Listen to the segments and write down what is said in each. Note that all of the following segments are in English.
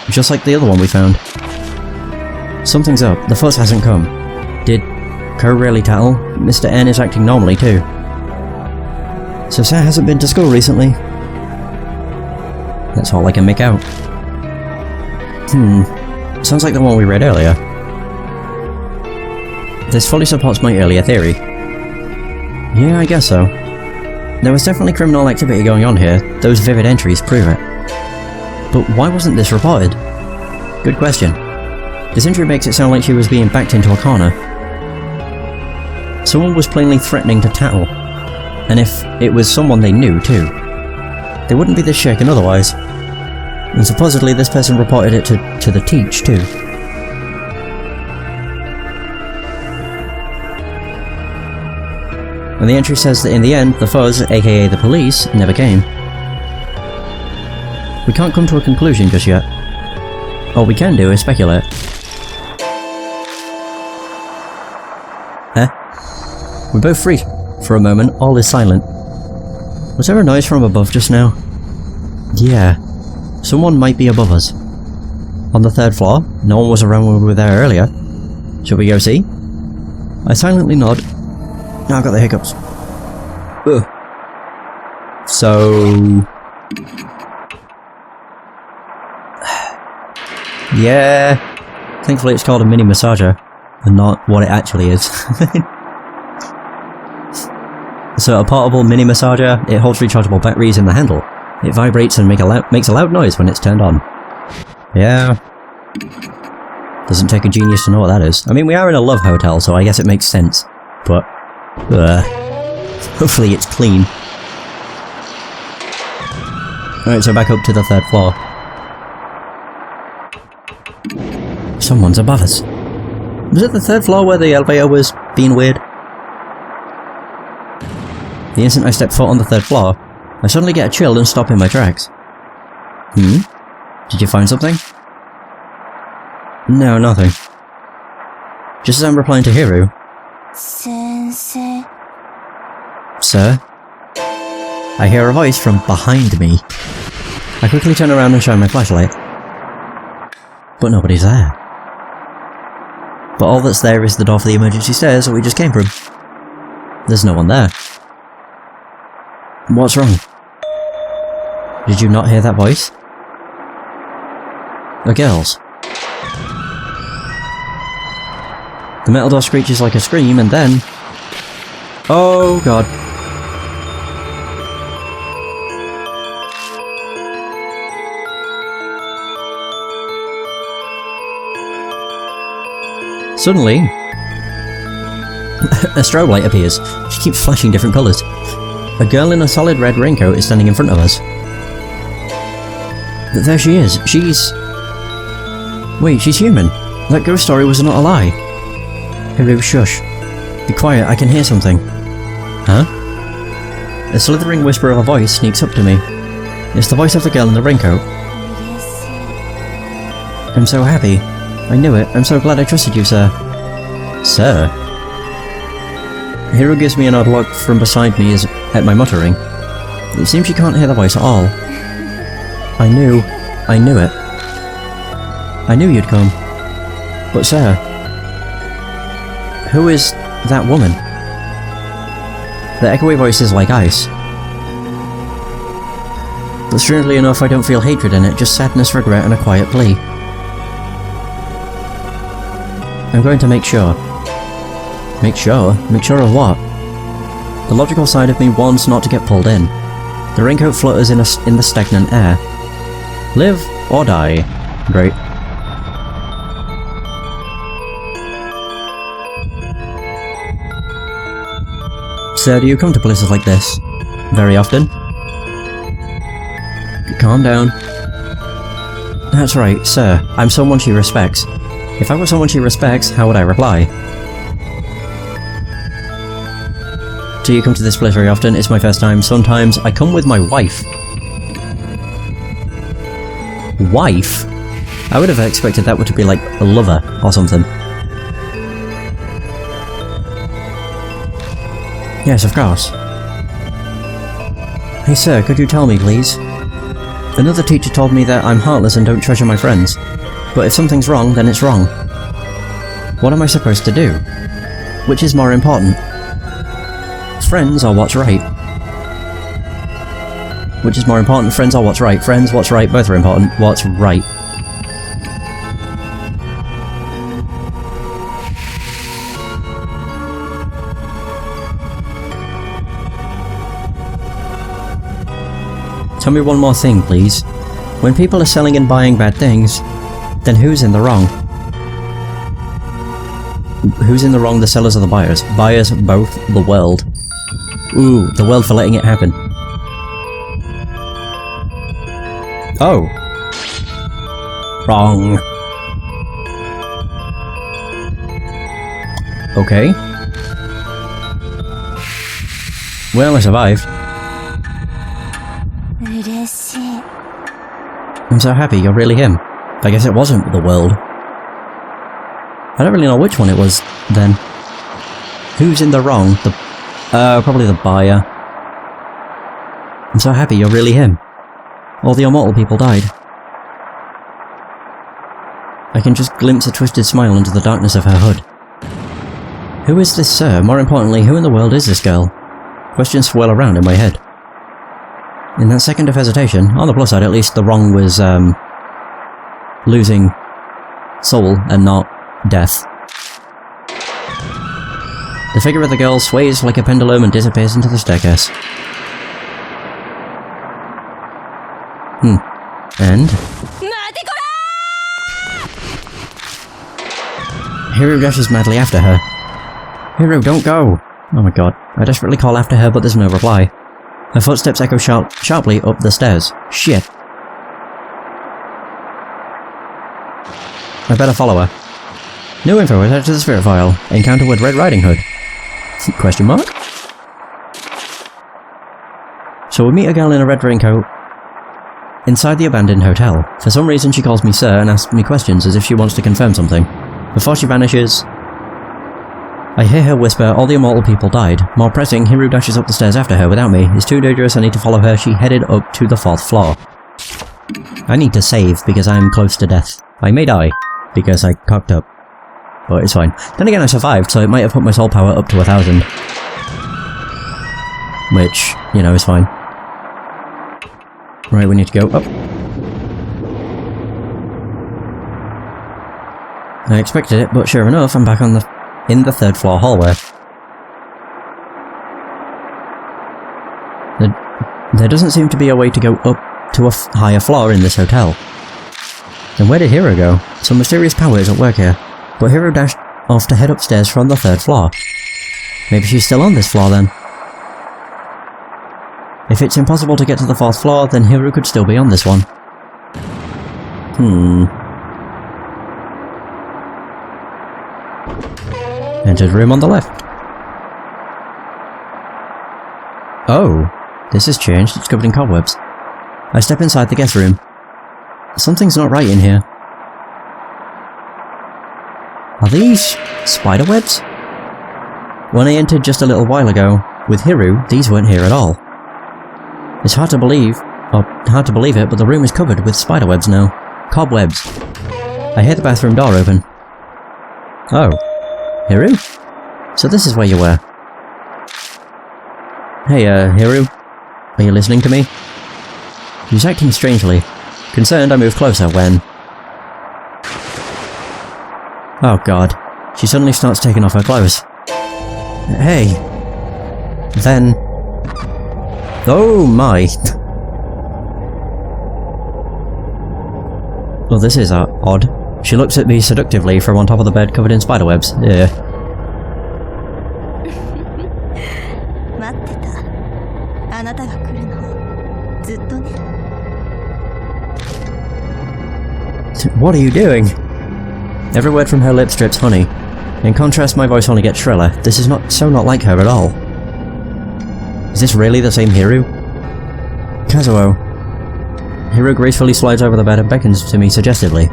just like the other one we found. Something's up. The fuzz hasn't come. Did Kerr really tattle? Mr. N is acting normally too. So Sarah hasn't been to school recently. That's all I can make out. Sounds like the one we read earlier. This fully supports my earlier theory. Yeah, I guess so. There was definitely criminal activity going on here. Those vivid entries prove it. But why wasn't this reported? Good question. This entry makes it sound like she was being backed into a corner. Someone was plainly threatening to tattle. And if it was someone they knew too. They wouldn't be this shaken otherwise. And supposedly this person reported it to the teach too. And the entry says that in the end, the fuzz, aka the police, never came. We can't come to a conclusion just yet. All we can do is speculate. We're both free. For a moment, all is silent. Was there a noise from above just now? Yeah. Someone might be above us. On the 3rd floor? No one was around when we were there earlier. Should we go see? I silently nod. Now I've got the hiccups. Ugh. So... yeah. Thankfully it's called a mini massager, and not what it actually is. So a portable mini massager, it holds rechargeable batteries in the handle. It vibrates and makes a loud noise when it's turned on. Yeah. Doesn't take a genius to know what that is. I mean, we are in a love hotel, so I guess it makes sense. But... hopefully it's clean. Alright, so back up to the 3rd floor. Someone's above us. Was it the 3rd floor where the elevator was being weird? The instant I step foot on the 3rd floor, I suddenly get a chill and stop in my tracks. Did you find something? No, nothing. Just as I'm replying to Hiru. Sensei. Sir? I hear a voice from behind me. I quickly turn around and shine my flashlight. But nobody's there. But all that's there is the door for the emergency stairs that we just came from. There's no one there. What's wrong? Did you not hear that voice? A girl's. The metal door screeches like a scream and then... oh god. Suddenly... a strobe light appears. She keeps flashing different colours. A girl in a solid red raincoat is standing in front of us. There she is. She's... wait, she's human. That ghost story was not a lie. Hiru, shush. Be quiet, I can hear something. Huh? A slithering whisper of a voice sneaks up to me. It's the voice of the girl in the raincoat. I'm so happy. I knew it. I'm so glad I trusted you, sir. Sir? Hiru gives me an odd look from beside me at my muttering. It seems she can't hear the voice at all. I knew it. I knew you'd come. But sir, who is that woman? The echoey voice is like ice. But strangely enough, I don't feel hatred in it, just sadness, regret, and a quiet plea. I'm going to make sure. Make sure? Make sure of what? The logical side of me wants not to get pulled in. The raincoat flutters in the stagnant air. Live or die. Great. Sir, do you come to places like this? Very often? Calm down. That's right, sir. I'm someone she respects. If I were someone she respects, how would I reply? Do you come to this place very often? It's my first time. Sometimes I come with my wife. Wife? I would have expected that would be like a lover or something. Yes, of course. Hey sir, could you tell me please? Another teacher told me that I'm heartless and don't treasure my friends. But if something's wrong, then it's wrong. What am I supposed to do? Which is more important? Friends are what's right. Which is more important? Friends are what's right. Friends, what's right, both are important. What's right? Tell me one more thing, please. When people are selling and buying bad things, then who's in the wrong? Who's in the wrong, the sellers or the buyers? Buyers, both, the world. Ooh, the world for letting it happen. Oh. Wrong. Okay. Well, I survived. 嬉しい。 I'm so happy you're really him. I guess it wasn't the world. I don't really know which one it was, then. Who's in the wrong? Probably the buyer. I'm so happy you're really him. All the immortal people died. I can just glimpse a twisted smile into the darkness of her hood. Who is this sir? More importantly, who in the world is this girl? Questions swirl around in my head. In that second of hesitation, on the plus side at least, the wrong was, losing soul and not death. The figure of the girl sways like a pendulum and disappears into the staircase. And? Hiro dashes madly after her. Hiro, don't go! Oh my god. I desperately call after her, but there's no reply. Her footsteps echo sharply up the stairs. Shit. I better follow her. New info attached to the spirit file. Encounter with Red Riding Hood. Question mark? So we meet a girl in a red raincoat inside the abandoned hotel. For some reason she calls me sir and asks me questions as if she wants to confirm something. Before she vanishes, I hear her whisper, all the immortal people died. More pressing, Hiro dashes up the stairs after her without me. It's too dangerous, I need to follow her. She headed up to the 4th floor. I need to save because I'm close to death. I may die because I cocked up. But it's fine. Then again I survived, so it might have put my soul power up to 1,000. Which, you know, is fine. Right, we need to go up. I expected it, but sure enough, I'm back on in the 3rd floor hallway. There doesn't seem to be a way to go up to a higher floor in this hotel. Then where did Hiro go? Some mysterious power is at work here. But Hiro dashed off to head upstairs from the 3rd floor. Maybe she's still on this floor then. If it's impossible to get to the 4th floor, then Hiro could still be on this one. Entered room on the left. Oh, this has changed. It's covered in cobwebs. I step inside the guest room. Something's not right in here. Are these spiderwebs? When I entered just a little while ago, with Hiro, these weren't here at all. It's hard to believe it, but the room is covered with spiderwebs now. Cobwebs. I hear the bathroom door open. Oh. Hiro? So this is where you were. Hey, Hiro? Are you listening to me? He was acting strangely. Concerned, I moved closer when... Oh god. She suddenly starts taking off her clothes. Hey. Then... Oh my. Well, this is odd. She looks at me seductively from on top of the bed covered in spiderwebs. Yeah. 待ってた。あなたが来るの。ずっとね。 What are you doing? Every word from her lips drips honey. In contrast, my voice only gets shriller. This is not like her at all. Is this really the same Hiro? Kazuo. Hiro gracefully slides over the bed and beckons to me suggestively.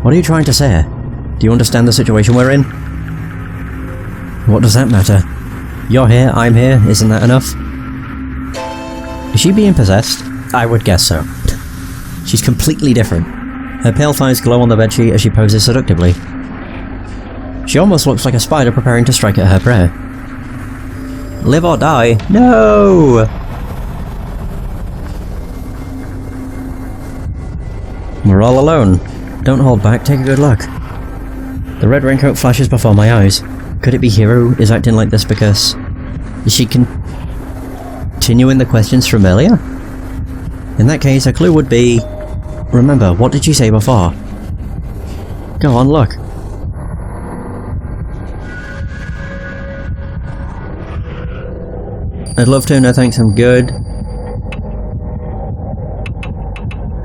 What are you trying to say? Do you understand the situation we're in? What does that matter? You're here, I'm here, isn't that enough? Is she being possessed? I would guess so. She's completely different. Her pale thighs glow on the bedsheet as she poses seductively. She almost looks like a spider preparing to strike at her prey. Live or die? No! We're all alone. Don't hold back, take a good look. The red raincoat flashes before my eyes. Could it be Hiro is acting like this because... Is she continuing the questions from earlier? In that case, a clue would be... Remember, what did she say before? Go on, look. I'd love to, no thanks, I'm good.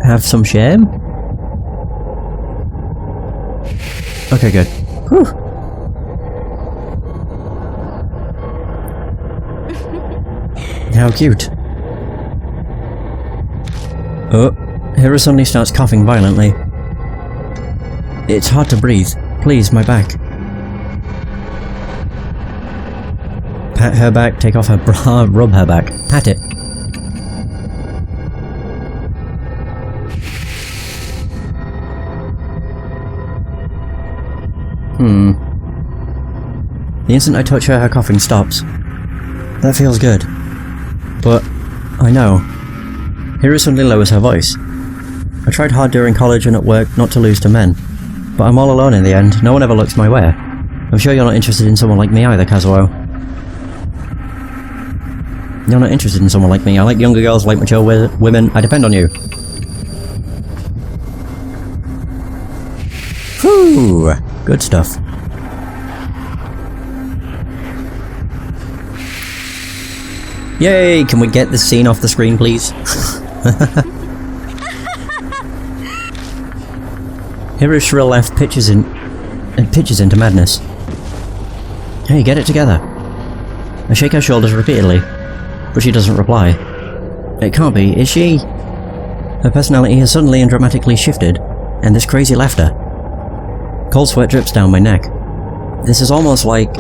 Have some shame? Okay, good. Whew. How cute. Oh, Hiro suddenly starts coughing violently. It's hard to breathe. Please, my back. Pat her back, take off her bra, rub her back. Pat it. The instant I touch her, her coughing stops. That feels good. But I know. Hiro suddenly lowers her voice. I tried hard during college and at work not to lose to men. But I'm all alone in the end, no one ever looks my way. I'm sure you're not interested in someone like me either, Kazuo. You're not interested in someone like me. I like younger girls, like mature women. I depend on you. Whew! Good stuff. Yay! Can we get this scene off the screen, please? Hiro's shrill laugh pitches into madness. Hey, get it together. I shake her shoulders repeatedly, but she doesn't reply. It can't be, is she? Her personality has suddenly and dramatically shifted, and this crazy laughter. Cold sweat drips down my neck. This is almost like...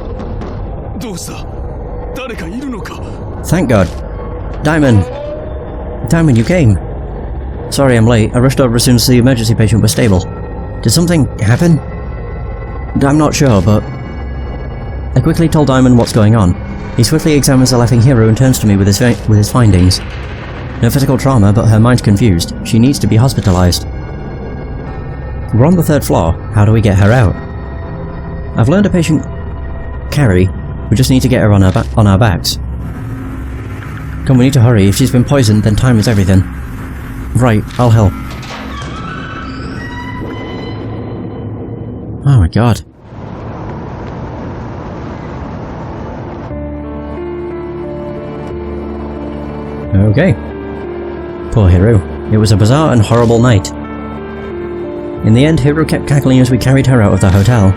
Thank God. Diamond! Diamond, you came! Sorry I'm late. I rushed over as soon as the emergency patient was stable. Did something happen? I'm not sure, but... I quickly told Diamond what's going on. He swiftly examines the laughing Hiro and turns to me with his findings. No physical trauma, but her mind's confused. She needs to be hospitalized. We're on the 3rd floor. How do we get her out? I've learned a patient carry. We just need to get her on our backs. Come, we need to hurry. If she's been poisoned, then time is everything. Right, I'll help. Oh my god. Okay. Poor Hiro. It was a bizarre and horrible night. In the end, Hiro kept cackling as we carried her out of the hotel.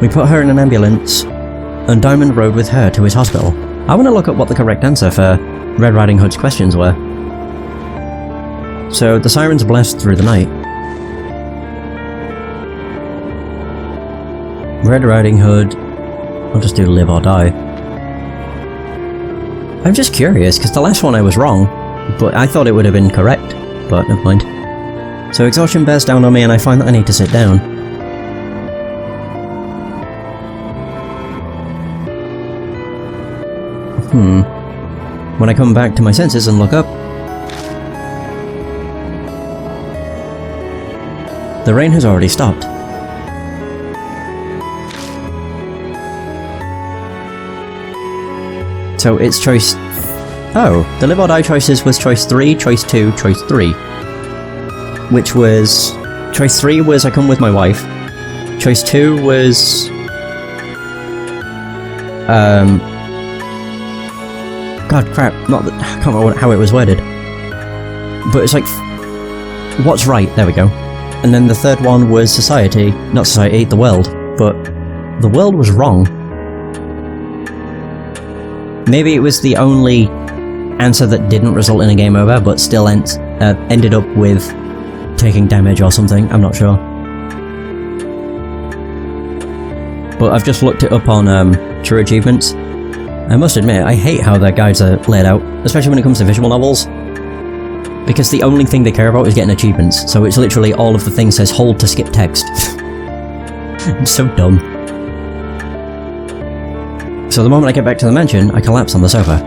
We put her in an ambulance, and Diamond rode with her to his hospital. I want to look up what the correct answer for Red Riding Hood's questions were. So, the sirens blast through the night. Red Riding Hood... I'll just do live or die. I'm just curious, because the last one I was wrong, but I thought it would have been correct, but never mind. So exhaustion bears down on me and I find that I need to sit down. When I come back to my senses and look up... The rain has already stopped. So it's choice... Oh, the live or die choices was choice 3, choice 2, choice 3. Which was... Choice 3 was I come with my wife. Choice 2 was... God crap, not that... I can't remember how it was worded. But it's like... What's right? There we go. And then the third one was society. Not society, the world. But... The world was wrong. Maybe it was the only answer that didn't result in a game over, but still ended up with taking damage or something, I'm not sure. But I've just looked it up on True Achievements. I must admit, I hate how their guides are laid out, especially when it comes to visual novels. Because the only thing they care about is getting achievements, so it's literally all of the things says hold to skip text. It's so dumb. So the moment I get back to the mansion, I collapse on the sofa.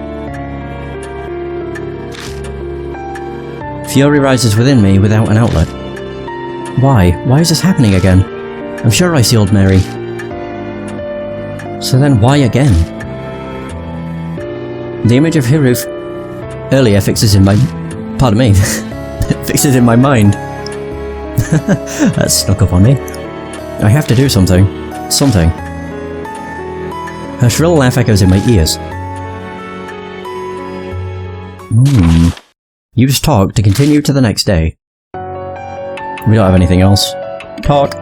Fury rises within me without an outlet. Why? Why is this happening again? I'm sure I sealed Mary. So then why again? The image of Hiruf earlier fixes in my... Pardon me. Fixes in my mind. That snuck up on me. I have to do something. Something. Her shrill laugh echoes in my ears. Use talk to continue to the next day. We don't have anything else. Talk.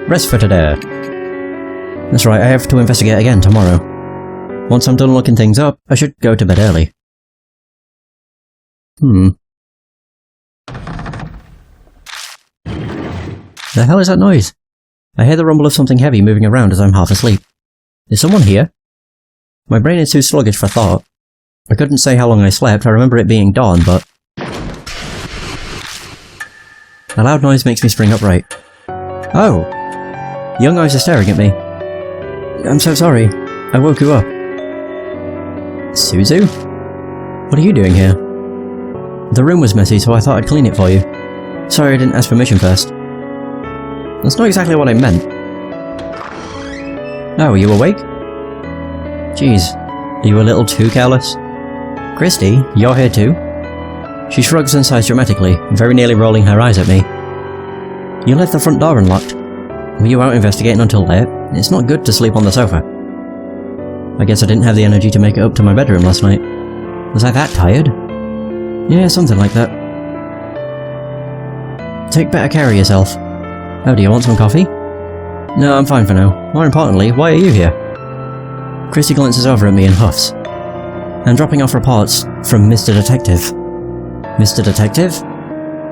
Rest for today. That's right, I have to investigate again tomorrow. Once I'm done looking things up, I should go to bed early. The hell is that noise? I hear the rumble of something heavy moving around as I'm half asleep. Is someone here? My brain is too sluggish for thought. I couldn't say how long I slept, I remember it being dawn, but... A loud noise makes me spring upright. Oh! Young eyes are staring at me. I'm so sorry. I woke you up. Suzu? What are you doing here? The room was messy, so I thought I'd clean it for you. Sorry I didn't ask permission first. That's not exactly what I meant. Oh, are you awake? Jeez, are you a little too careless? Christy, you're here too? She shrugs and sighs dramatically, very nearly rolling her eyes at me. You left the front door unlocked. Were you out investigating until late? It's not good to sleep on the sofa. I guess I didn't have the energy to make it up to my bedroom last night. Was I that tired? Yeah, something like that. Take better care of yourself. Oh, do you want some coffee? No, I'm fine for now. More importantly, why are you here? Christy glances over at me and huffs. I'm dropping off reports from Mr. Detective. Mr. Detective?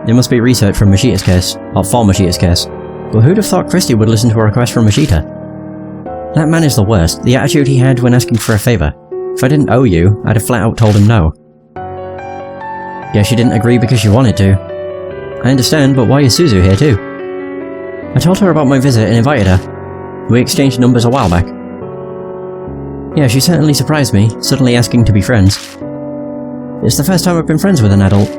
It must be research from Mashita's case, or for Mashita's case. But who'd have thought Christy would listen to a request from Mashita? That man is the worst, the attitude he had when asking for a favour. If I didn't owe you, I'd have flat out told him no. Guess you didn't agree because you wanted to. I understand, but why is Suzu here too? I told her about my visit and invited her. We exchanged numbers a while back. Yeah, she certainly surprised me, suddenly asking to be friends. It's the first time I've been friends with an adult.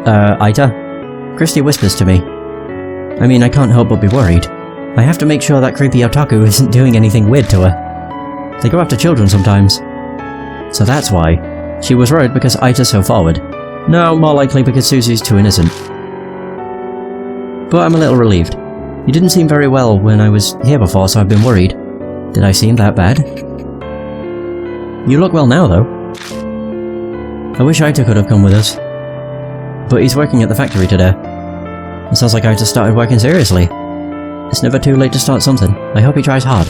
Aita? Christy whispers to me. I mean, I can't help but be worried. I have to make sure that creepy otaku isn't doing anything weird to her. They go after children sometimes. So that's why. She was worried because Aita's so forward. No, more likely because Susie's too innocent. But I'm a little relieved. You didn't seem very well when I was here before, so I've been worried. Did I seem that bad? You look well now, though. I wish Aita could have come with us. But he's working at the factory today. It sounds like Aita started working seriously. It's never too late to start something. I hope he tries hard.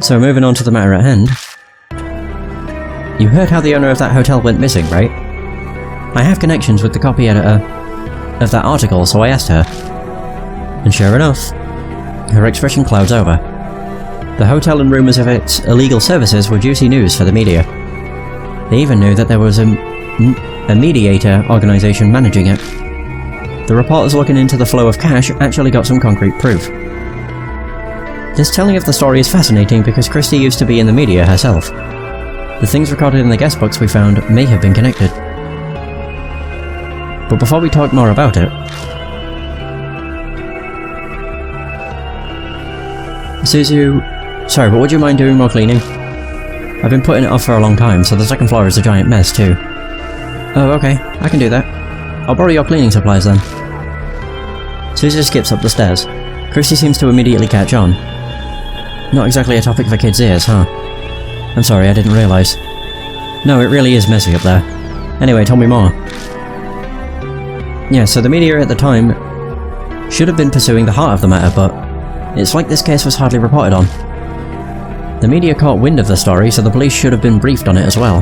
So moving on to the matter at hand. You heard how the owner of that hotel went missing, right? I have connections with the copy editor of that article, so I asked her. And sure enough, her expression clouds over. The hotel and rumours of its illegal services were juicy news for the media. They even knew that there was a mediator organisation managing it. The reporters looking into the flow of cash actually got some concrete proof. This telling of the story is fascinating because Christy used to be in the media herself. The things recorded in the guest books we found may have been connected. But before we talk more about it... Suzu... Sorry, but would you mind doing more cleaning? I've been putting it off for a long time, so the second floor is a giant mess too. Oh, okay, I can do that. I'll borrow your cleaning supplies then. Suzu skips up the stairs. Christy seems to immediately catch on. Not exactly a topic for kids' ears, huh? I'm sorry, I didn't realise. No, it really is messy up there. Anyway, tell me more. Yeah, so the media at the time should have been pursuing the heart of the matter, but it's like this case was hardly reported on. The media caught wind of the story, so the police should have been briefed on it as well.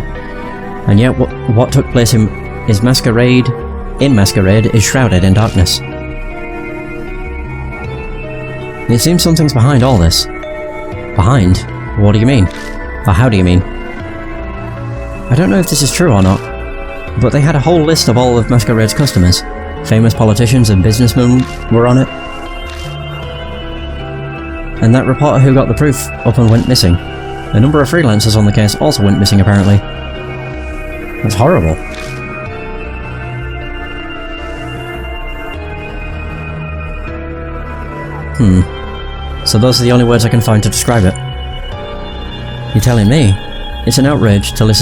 And yet, what took place in Masquerade is shrouded in darkness. It seems something's behind all this. Behind? What do you mean? Or how do you mean? I don't know if this is true or not. But they had a whole list of all of Masquerade's customers. Famous politicians and businessmen were on it. And that reporter who got the proof up and went missing. A number of freelancers on the case also went missing apparently. That's horrible. So those are the only words I can find to describe it. You're telling me it's an outrage to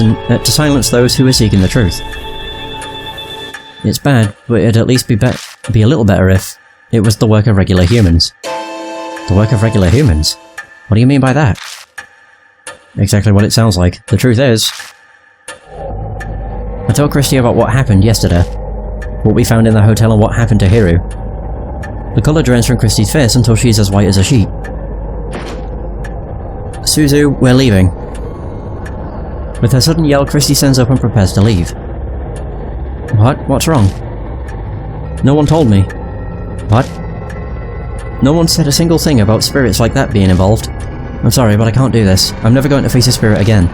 silence those who are seeking the truth. It's bad, but it'd at least be a little better if it was the work of regular humans. The work of regular humans? What do you mean by that? Exactly what it sounds like. The truth is, I told Christy about what happened yesterday, what we found in the hotel and what happened to Hiru. The colour drains from Christy's face until she's as white as a sheet. Suzu, we're leaving. With her sudden yell, Christy stands up and prepares to leave. What? What's wrong? No one told me. What? No one said a single thing about spirits like that being involved. I'm sorry, but I can't do this. I'm never going to face a spirit again.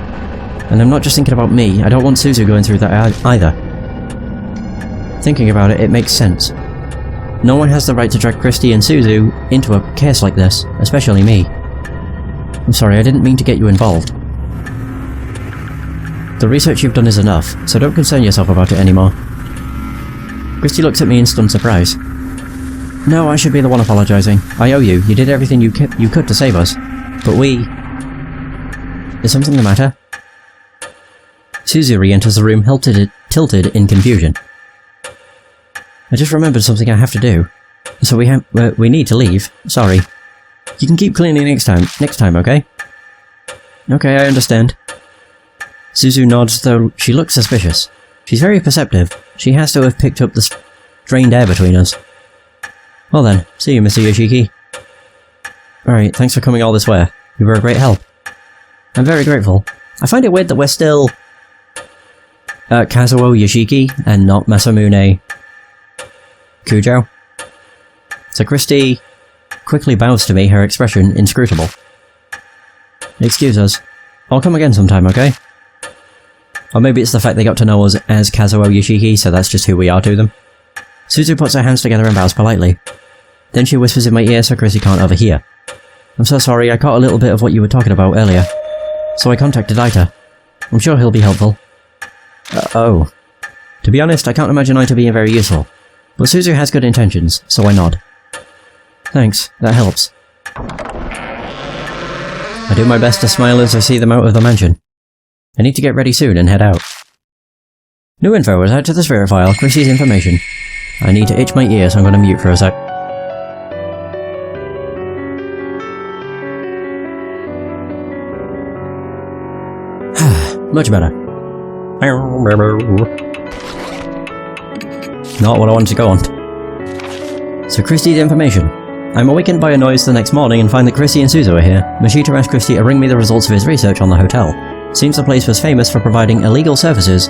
And I'm not just thinking about me, I don't want Suzu going through that either. Thinking about it, it makes sense. No one has the right to drag Christy and Suzu into a case like this, especially me. I'm sorry, I didn't mean to get you involved. The research you've done is enough, so don't concern yourself about it anymore. Christy looks at me in stunned surprise. No, I should be the one apologising. I owe you. You did everything you could to save us. But we... Is something the matter? Suzu re-enters the room, tilted in confusion. I just remembered something I have to do. So we need to leave. Sorry. You can keep cleaning next time, okay? Okay, I understand. Suzu nods, though she looks suspicious. She's very perceptive. She has to have picked up the strained air between us. Well then, see you, Mr. Yoshiki. Alright, thanks for coming all this way. You were a great help. I'm very grateful. I find it weird that we're still... Kazuo Yoshiki, and not Masamune... Kujo. So Christy quickly bows to me, her expression inscrutable. Excuse us. I'll come again sometime, okay? Or maybe it's the fact they got to know us as Kazuo Yoshiki, so that's just who we are to them. Suzu puts her hands together and bows politely. Then she whispers in my ear so Christy can't overhear. I'm so sorry, I caught a little bit of what you were talking about earlier. So I contacted Aita. I'm sure he'll be helpful. Oh. To be honest, I can't imagine Aita being very useful. But Suzu has good intentions, so I nod. Thanks, that helps. I do my best to smile as I see them out of the mansion. I need to get ready soon and head out. New info was added to the Sphere file, Chrissy's information. I need to itch my ears, so I'm going to mute for a sec. Much better. Not what I wanted to go on. So Christy's information. I'm awakened by a noise the next morning and find that Christy and Suzu are here. Mashita asked Christy to bring me the results of his research on the hotel. Seems the place was famous for providing illegal services,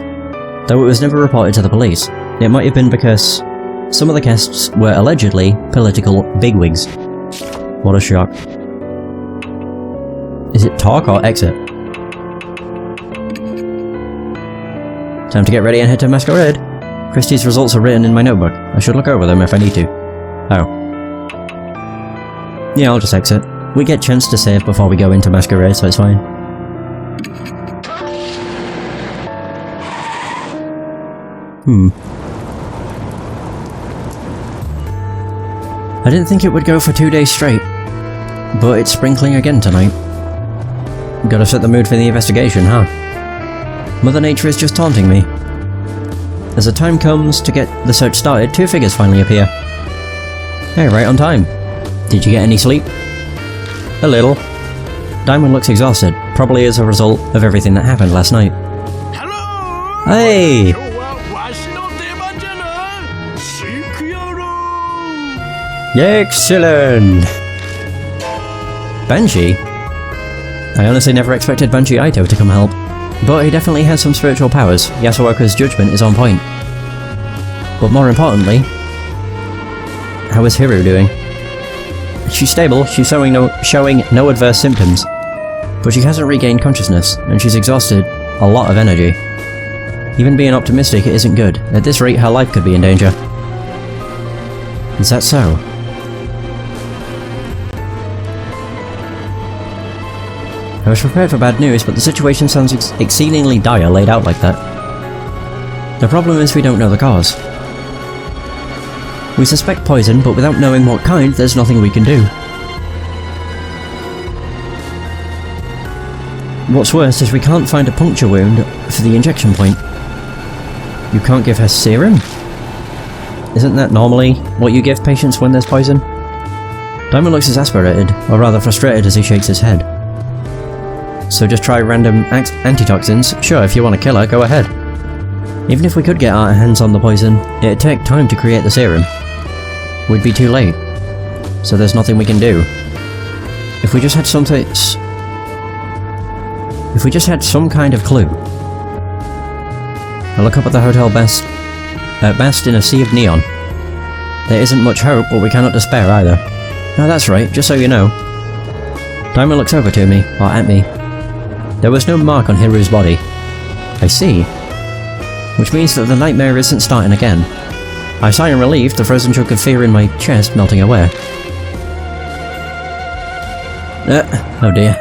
though it was never reported to the police. It might have been because some of the guests were allegedly political bigwigs. What a shock. Is it talk or exit? Time to get ready and head to Masquerade. Christy's results are written in my notebook. I should look over them if I need to. Oh. Yeah, I'll just exit. We get chance to save before we go into Masquerade, so it's fine. I didn't think it would go for 2 days straight, but it's sprinkling again tonight. Gotta set the mood for the investigation, huh? Mother Nature is just taunting me. As the time comes to get the search started, 2 figures finally appear. Hey, right on time. Did you get any sleep? A little. Diamond looks exhausted, probably as a result of everything that happened last night. Hello! Hey! Excellent! Banshee? I honestly never expected Banshee Aito to come help, but he definitely has some spiritual powers. Yasuoka's judgment is on point. But more importantly, how is Hiru doing? She's stable, she's showing no adverse symptoms, but she hasn't regained consciousness, and she's exhausted a lot of energy. Even being optimistic isn't good. At this rate, her life could be in danger. Is that so? I was prepared for bad news, but the situation sounds exceedingly dire laid out like that. The problem is we don't know the cause. We suspect poison, but without knowing what kind, there's nothing we can do. What's worse is we can't find a puncture wound for the injection point. You can't give her serum? Isn't that normally what you give patients when there's poison? Diamond looks exasperated, or rather frustrated as he shakes his head. So just try random antitoxins? Sure, if you want to kill her, go ahead. Even if we could get our hands on the poison, it'd take time to create the serum. We'd be too late. So there's nothing we can do. If we just had something... If we just had some kind of clue. I look up at the hotel best in a sea of neon. There isn't much hope, but we cannot despair either. No, that's right, just so you know. Diamond looks over to me, or at me. There was no mark on Hiru's body. I see. Which means that the nightmare isn't starting again. I sigh in relief, the frozen chunk of fear in my chest melting away. Oh dear.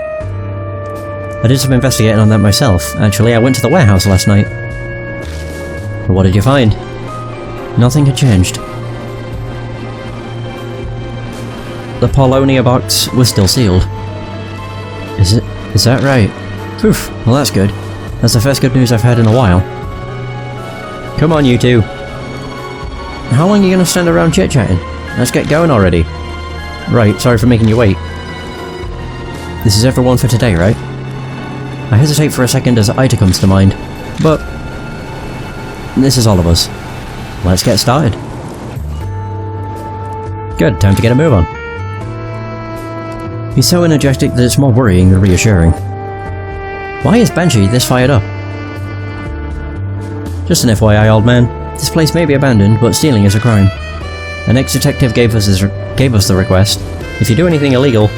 I did some investigating on that myself. Actually, I went to the warehouse last night. But what did you find? Nothing had changed. The Polonia box was still sealed. Is that right? Poof, well that's good. That's the first good news I've had in a while. Come on, you two. How long are you gonna stand around chit-chatting? Let's get going already. Right, sorry for making you wait. This is everyone for today, right? I hesitate for a second as Ita comes to mind, but... this is all of us. Let's get started. Good, time to get a move on. He's so energetic that it's more worrying than reassuring. Why is Banshee this fired up? Just an FYI, old man. This place may be abandoned, but stealing is a crime. An ex-detective gave us the request. If you do anything illegal...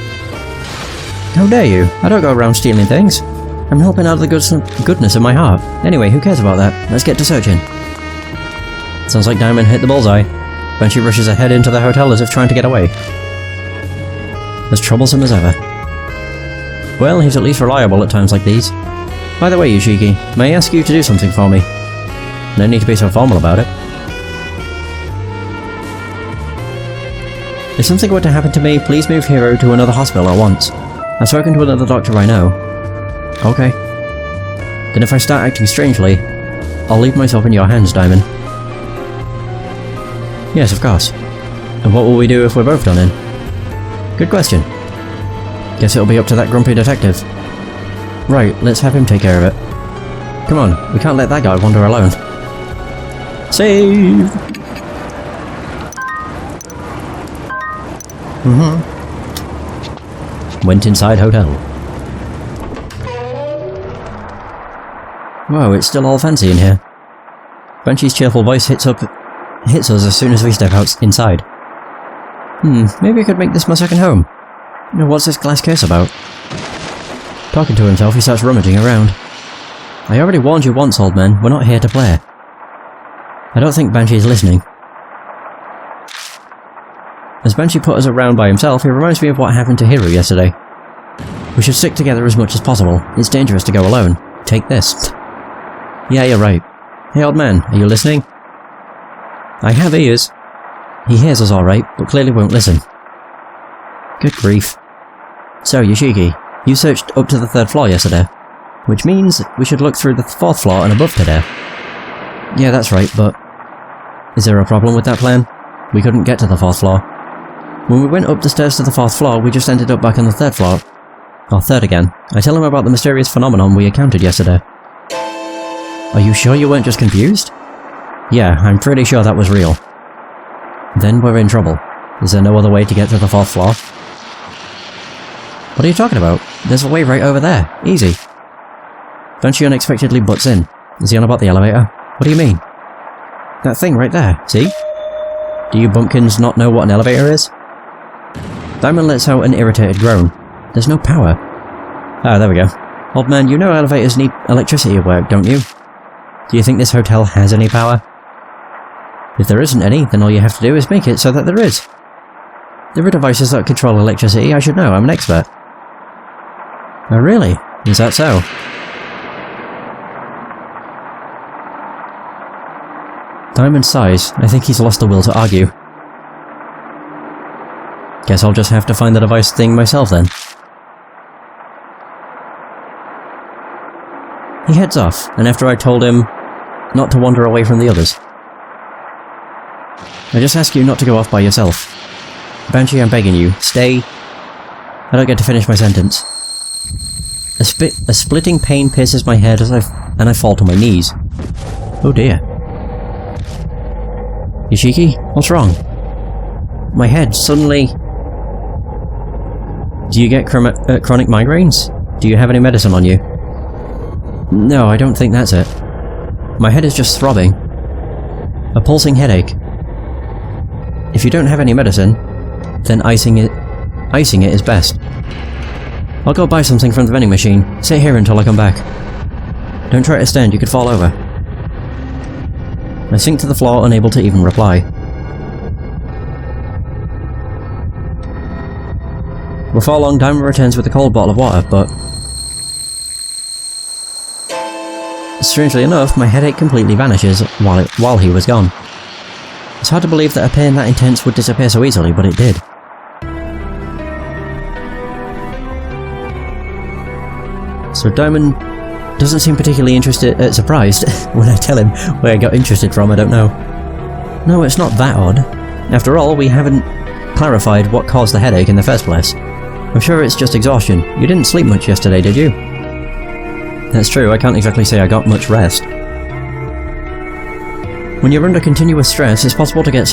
How dare you? I don't go around stealing things. I'm helping out of the goodness of my heart. Anyway, who cares about that? Let's get to searching. Sounds like Diamond hit the bullseye. Banshee rushes ahead into the hotel as if trying to get away. As troublesome as ever. Well, he's at least reliable at times like these. By the way, Yoshiki, may I ask you to do something for me? No need to be so formal about it. If something were to happen to me, please move Hiro to another hospital at once. I've spoken to another doctor I know. Okay. Then if I start acting strangely, I'll leave myself in your hands, Diamond. Yes, of course. And what will we do if we're both done in? Good question. Guess it'll be up to that grumpy detective. Right, let's have him take care of it. Come on, we can't let that guy wander alone. Save! Went inside hotel. Whoa, it's still all fancy in here. Banshee's cheerful voice hits us as soon as we step out inside. Maybe I could make this my second home. You know, what's this glass case about? Talking to himself, he starts rummaging around. I already warned you once, old man, we're not here to play. I don't think Banshee's listening. As Banshee putters around by himself, he reminds me of what happened to Hiro yesterday. We should stick together as much as possible. It's dangerous to go alone. Take this. Yeah, you're right. Hey, old man, are you listening? I have ears. He hears us alright, but clearly won't listen. Good grief. So, Yoshiki, you searched up to the 3rd floor yesterday, which means we should look through the 4th floor and above today. Yeah, that's right, but... is there a problem with that plan? We couldn't get to the 4th floor. When we went up the stairs to the 4th floor, we just ended up back on the 3rd floor. Or 3rd again. I tell him about the mysterious phenomenon we encountered yesterday. Are you sure you weren't just confused? Yeah, I'm pretty sure that was real. Then we're in trouble. Is there no other way to get to the 4th floor? What are you talking about? There's a way right over there. Easy. Banshee unexpectedly butts in. Is he on about the elevator? What do you mean? That thing right there, see? Do you bumpkins not know what an elevator is? Diamond lets out an irritated groan. There's no power. Ah, there we go. Old man, you know elevators need electricity at work, don't you? Do you think this hotel has any power? If there isn't any, then all you have to do is make it so that there is. There are devices that control electricity, I should know, I'm an expert. Oh really? Is that so? Diamond sighs. I think he's lost the will to argue. Guess I'll just have to find the device thing myself then. He heads off, and after I told him not to wander away from the others. I just ask you not to go off by yourself. Banshee, I'm begging you, stay. I don't get to finish my sentence. A splitting pain pierces my head as I fall to my knees. Oh dear. Yoshiki, what's wrong? My head suddenly... Do you get chronic migraines? Do you have any medicine on you? No, I don't think that's it. My head is just throbbing. A pulsing headache. If you don't have any medicine, then icing it is best. I'll go buy something from the vending machine. Sit here until I come back. Don't try to stand, you could fall over. I sink to the floor, unable to even reply. Before long, Diamond returns with a cold bottle of water, but... strangely enough, my headache completely vanishes while he was gone. It's hard to believe that a pain that intense would disappear so easily, but it did. So Diamond doesn't seem particularly surprised when I tell him where I got interested from, I don't know. No, it's not that odd. After all, we haven't clarified what caused the headache in the first place. I'm sure it's just exhaustion. You didn't sleep much yesterday, did you? That's true, I can't exactly say I got much rest. When you're under continuous stress, it's possible to get